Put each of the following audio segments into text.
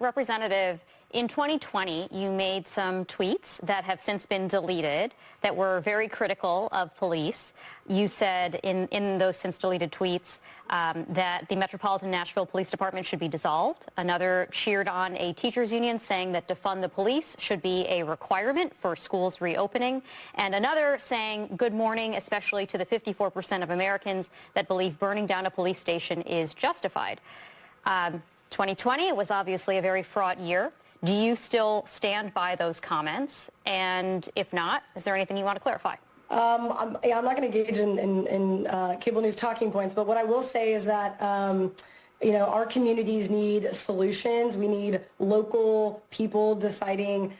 Representative, in 2020, you made some tweets that have since been deleted that were very critical of police. You said in those since deleted tweets that the Metropolitan Nashville Police Department should be dissolved. Another cheered on a teachers union saying that defund the police should be a requirement for schools reopening. And another saying good morning, especially to the 54% of Americans that believe burning down a police station is justified. 2020 was obviously a very fraught year. Do you still stand by those comments? And if not, is there anything you want to clarify? I'm not going to engage in cable news talking points, but what I will say is that, our communities need solutions. We need local people deciding,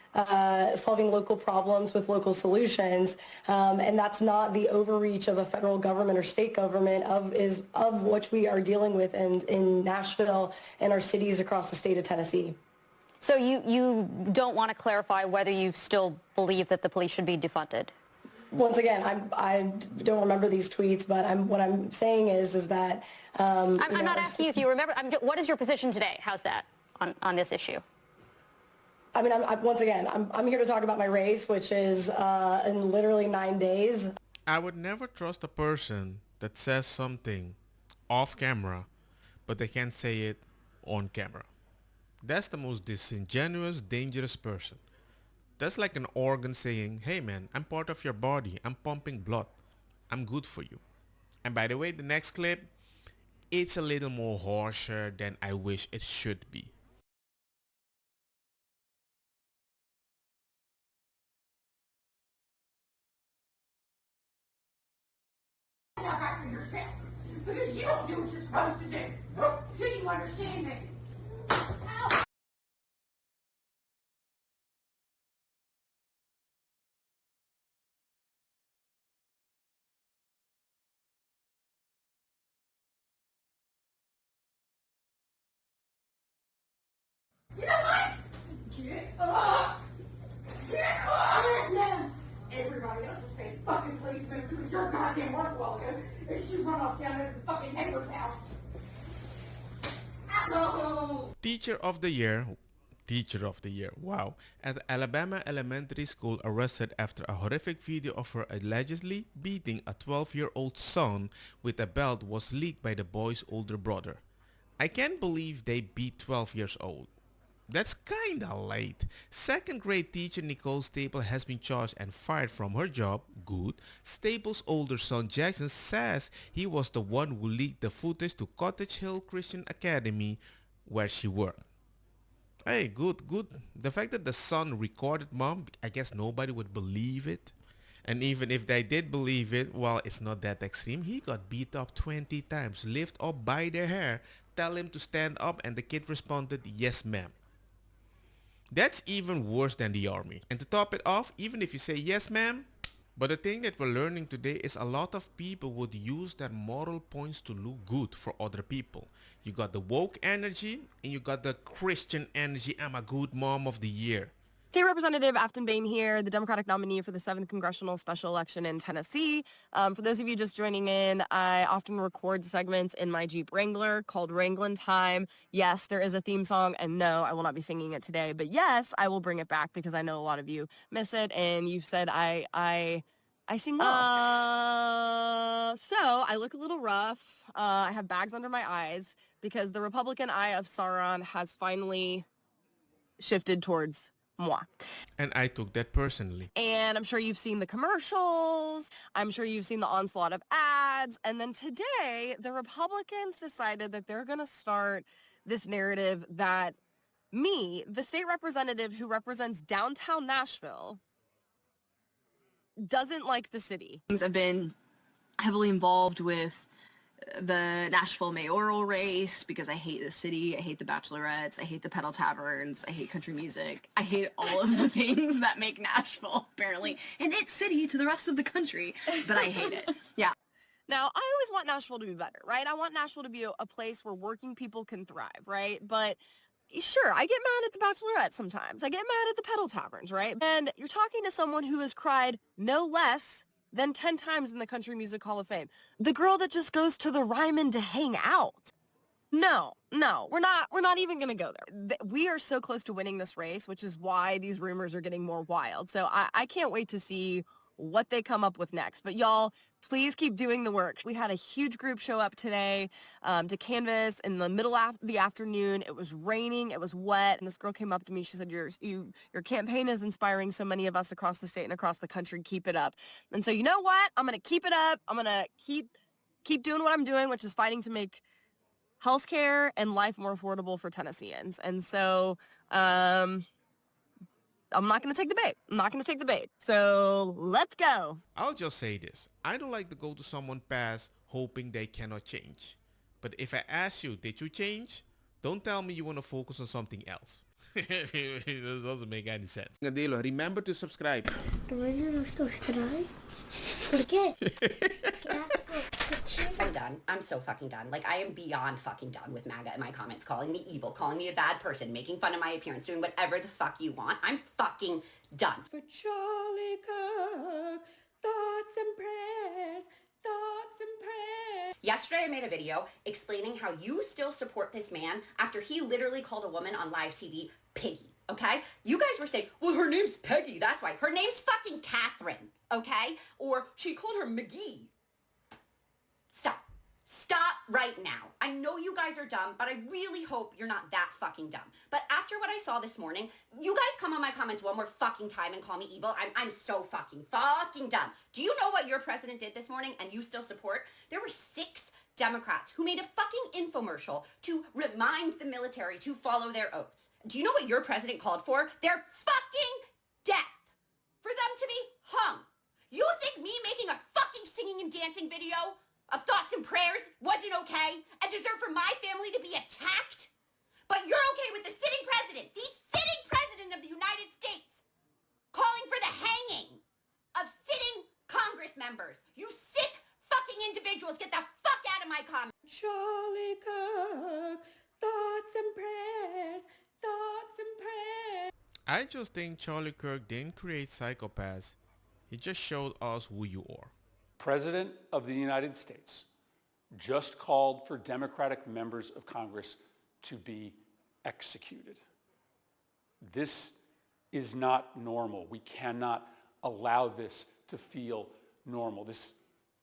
solving local problems with local solutions. And that's not the overreach of a federal government or state government of which we are dealing with in Nashville and our cities across the state of Tennessee. So you don't want to clarify whether you still believe that the police should be defunded? Once again, I don't remember these tweets, but what I'm saying is that... I'm not asking you if you remember. What is your position today? How's that on this issue? I mean, once again, I'm here to talk about my race, which is in literally 9 days. I would never trust a person that says something off camera, but they can't say it on camera. That's the most disingenuous, dangerous person. That's like an organ saying, hey man, I'm part of your body. I'm pumping blood. I'm good for you. And by the way, the next clip, it's a little more harsher than I wish it should be. After yourself, because you don't do what you're supposed to do. Do you understand me? Ow. You know what? Get up! Get up! Yes, ma'am! Everybody else is saying fucking policeman to your goddamn work while ago, and she run off down to the fucking neighbor's house. Ow! Teacher of the year, wow. At Alabama elementary school arrested after a horrific video of her allegedly beating a 12-year-old son with a belt was leaked by the boy's older brother. I can't believe they beat 12 years old. That's kinda late. Second grade teacher Nicole Staple has been charged and fired from her job. Good. Staple's older son Jackson says he was the one who leaked the footage to Cottage Hill Christian Academy where she worked. Hey, good. The fact that the son recorded mom, I guess nobody would believe it. And even if they did believe it, well, it's not that extreme. He got beat up 20 times, lift up by their hair, tell him to stand up, and the kid responded, yes ma'am. That's even worse than the army. And to top it off, even if you say yes ma'am, but the thing that we're learning today is a lot of people would use their moral points to look good for other people. You got the woke energy and you got the Christian energy. I'm a good mom of the year. State Representative Afton Bain here, the Democratic nominee for the 7th Congressional Special Election in Tennessee. For those of you just joining in, I often record segments in my Jeep Wrangler called Wranglin' Time. Yes, there is a theme song, and no, I will not be singing it today. But yes, I will bring it back because I know a lot of you miss it, and you've said I sing well. So I look a little rough. I have bags under my eyes because the Republican eye of Sauron has finally shifted towards moi. And I took that personally. And I'm sure you've seen the commercials. I'm sure you've seen the onslaught of ads. And then today, the Republicans decided that they're going to start this narrative that me, the state representative who represents downtown Nashville, doesn't like the city. I've been heavily involved with the Nashville mayoral race because I hate the city, I hate the bachelorettes, I hate the pedal taverns, I hate country music, I hate all of the things that make Nashville apparently an it city to the rest of the country, but I hate it. Yeah. Now, I always want Nashville to be better, right? I want Nashville to be a place where working people can thrive, right? But sure, I get mad at the bachelorettes sometimes. I get mad at the pedal taverns, right? And you're talking to someone who has cried no less than 10 times in the Country Music Hall of Fame. The girl that just goes to the Ryman to hang out. No, we're not even going to go there. We are so close to winning this race, which is why these rumors are getting more wild. So I can't wait to see what they come up with next. But y'all, please keep doing the work. We had a huge group show up today to canvass in the middle of the afternoon. It was raining, it was wet, and this girl came up to me. She said, your campaign is inspiring so many of us across the state and across the country. Keep it up. And so you know what? I'm going to keep it up. I'm going to keep doing what I'm doing, which is fighting to make healthcare and life more affordable for Tennesseans. And so I'm not going to take the bait. So let's go. I'll just say this. I don't like to go to someone past hoping they cannot change. But if I ask you, did you change? Don't tell me you want to focus on something else. It doesn't make any sense. Remember to subscribe. ¿Por qué? I'm done. I'm so fucking done. Like, I am beyond fucking done with MAGA in my comments, calling me evil, calling me a bad person, making fun of my appearance, doing whatever the fuck you want. I'm fucking done. For Charlie Kirk, thoughts and prayers, thoughts and prayers. Yesterday I made a video explaining how you still support this man after he literally called a woman on live TV Piggy, okay? You guys were saying, well, her name's Peggy, that's why. Her name's fucking Catherine, okay? Or she called her McGee. Stop. Stop right now. I know you guys are dumb, but I really hope you're not that fucking dumb. But after what I saw this morning, you guys come on my comments one more fucking time and call me evil. I'm so fucking done. Do you know what your president did this morning and you still support? There were 6 Democrats who made a fucking infomercial to remind the military to follow their oath. Do you know what your president called for? Their fucking death. For them to be hung. You think me making a fucking singing and dancing video of thoughts and prayers wasn't okay and deserved for my family to be attacked? But you're okay with the sitting president, the sitting president of the United States, calling for the hanging of sitting Congress members. You sick fucking individuals, get the fuck out of my comments. Charlie Kirk, thoughts and prayers, thoughts and prayers. I just think Charlie Kirk didn't create psychopaths. He just showed us who you are. President of the United States just called for Democratic members of Congress to be executed. This is not normal. We cannot allow this to feel normal. This,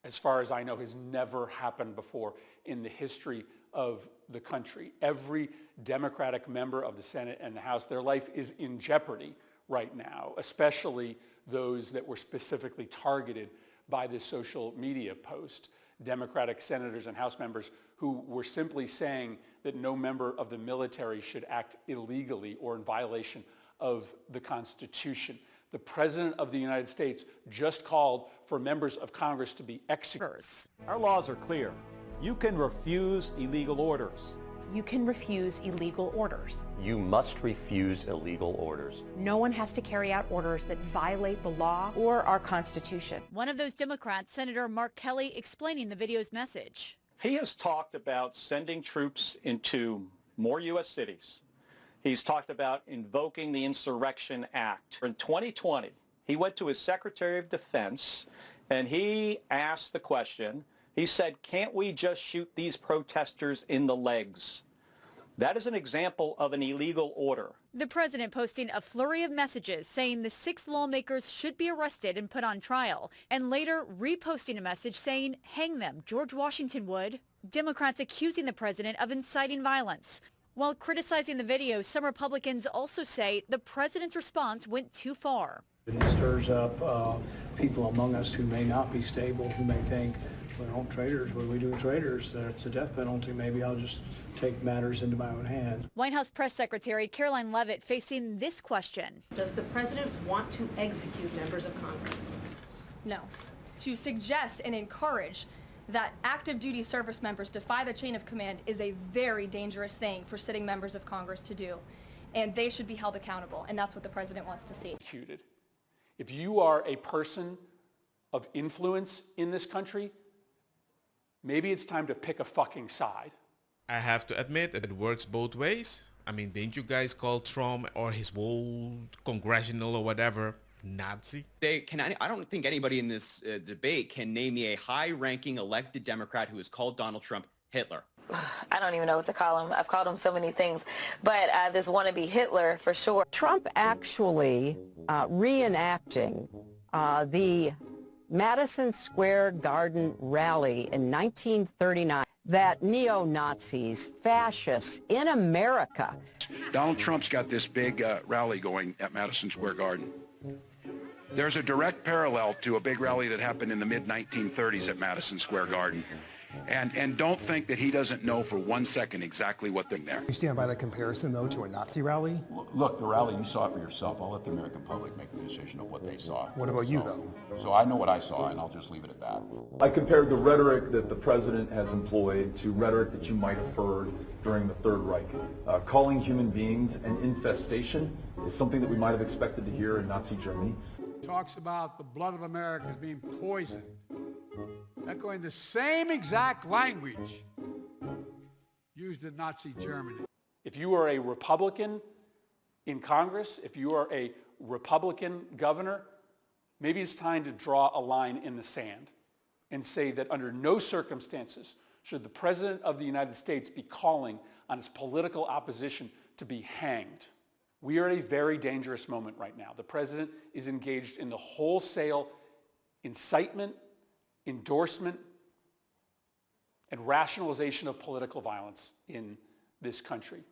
as far as I know, has never happened before in the history of the country. Every Democratic member of the Senate and the House, their life is in jeopardy right now, especially those that were specifically targeted by this social media post. Democratic senators and House members who were simply saying that no member of the military should act illegally or in violation of the Constitution. The President of the United States just called for members of Congress to be executed. Our laws are clear. You can refuse illegal orders. You can refuse illegal orders. You must refuse illegal orders. No one has to carry out orders that violate the law or our Constitution. One of those Democrats, Senator Mark Kelly, explaining the video's message. He has talked about sending troops into more U.S. cities. He's talked about invoking the Insurrection Act. In 2020, he went to his Secretary of Defense and he asked the question, he said, can't we just shoot these protesters in the legs? That is an example of an illegal order. The president posting a flurry of messages saying the 6 lawmakers should be arrested and put on trial, and later reposting a message saying, hang them, George Washington would. Democrats accusing the president of inciting violence. While criticizing the video, some Republicans also say the president's response went too far. It stirs up people among us who may not be stable, who may think, well, traitors, what do we do with traitors? It's a death penalty. Maybe I'll just take matters into my own hands. White House Press Secretary Caroline Leavitt facing this question. Does the president want to execute members of Congress? No. To suggest and encourage that active duty service members defy the chain of command is a very dangerous thing for sitting members of Congress to do. And they should be held accountable. And that's what the president wants to see. If you are a person of influence in this country, maybe it's time to pick a fucking side. I have to admit that it works both ways. I mean, didn't you guys call Trump or his whole congressional or whatever Nazi? I don't think anybody in this debate can name me a high-ranking elected Democrat who has called Donald Trump Hitler. I don't even know what to call him. I've called him so many things, but this wannabe Hitler for sure. Trump actually reenacting the Madison Square Garden rally in 1939 that neo-Nazis, fascists in America. Donald Trump's got this big rally going at Madison Square Garden. There's a direct parallel to a big rally that happened in the mid-1930s at Madison Square Garden. And don't think that he doesn't know for 1 second exactly what they're there. You stand by that comparison, though, to a Nazi rally? Look, the rally, you saw it for yourself. I'll let the American public make the decision of what they saw. What about you, though? So I know what I saw, and I'll just leave it at that. I compared the rhetoric that the president has employed to rhetoric that you might have heard during the Third Reich. Calling human beings an infestation is something that we might have expected to hear in Nazi Germany. Talks about the blood of Americans being poisoned, echoing the same exact language used in Nazi Germany. If you are a Republican in Congress, if you are a Republican governor, maybe it's time to draw a line in the sand and say that under no circumstances should the President of the United States be calling on his political opposition to be hanged. We are at a very dangerous moment right now. The President is engaged in the wholesale incitement, endorsement, and rationalization of political violence in this country.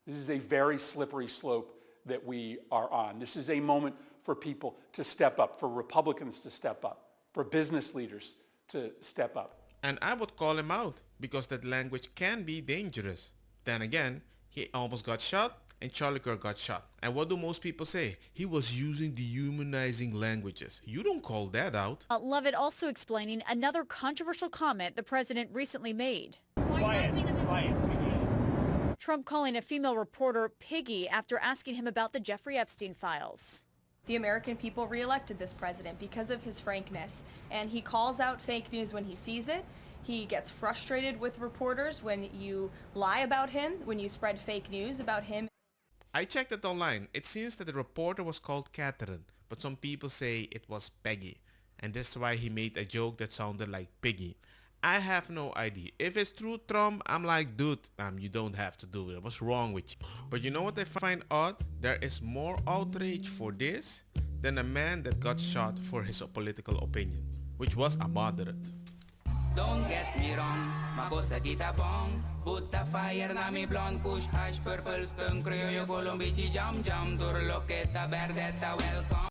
This is a very slippery slope that we are on. This is a moment for people to step up, for Republicans to step up, for business leaders to step up. And I would call him out because that language can be dangerous. Then again, he almost got shot and Charlie Kirk got shot. And what do most people say? He was using dehumanizing languages. You don't call that out. Lovett also explaining another controversial comment the president recently made. Trump calling a female reporter piggy after asking him about the Jeffrey Epstein files. The American people reelected this president because of his frankness, and he calls out fake news when he sees it. He gets frustrated with reporters when you lie about him, when you spread fake news about him. I checked it online. It seems that the reporter was called Catherine, but some people say it was Peggy. And that's why he made a joke that sounded like Piggy. I have no idea. If it's true, Trump, I'm like, dude, you don't have to do it. What's wrong with you? But you know what I find odd? There is more outrage for this than a man that got shot for his political opinion, which was a moderate. Don't get me wrong, ma cosa kita bong. Butta fire na mi blonde kush hash purple skunk criollo colombici jam jam dur loqueta verdetta welcome.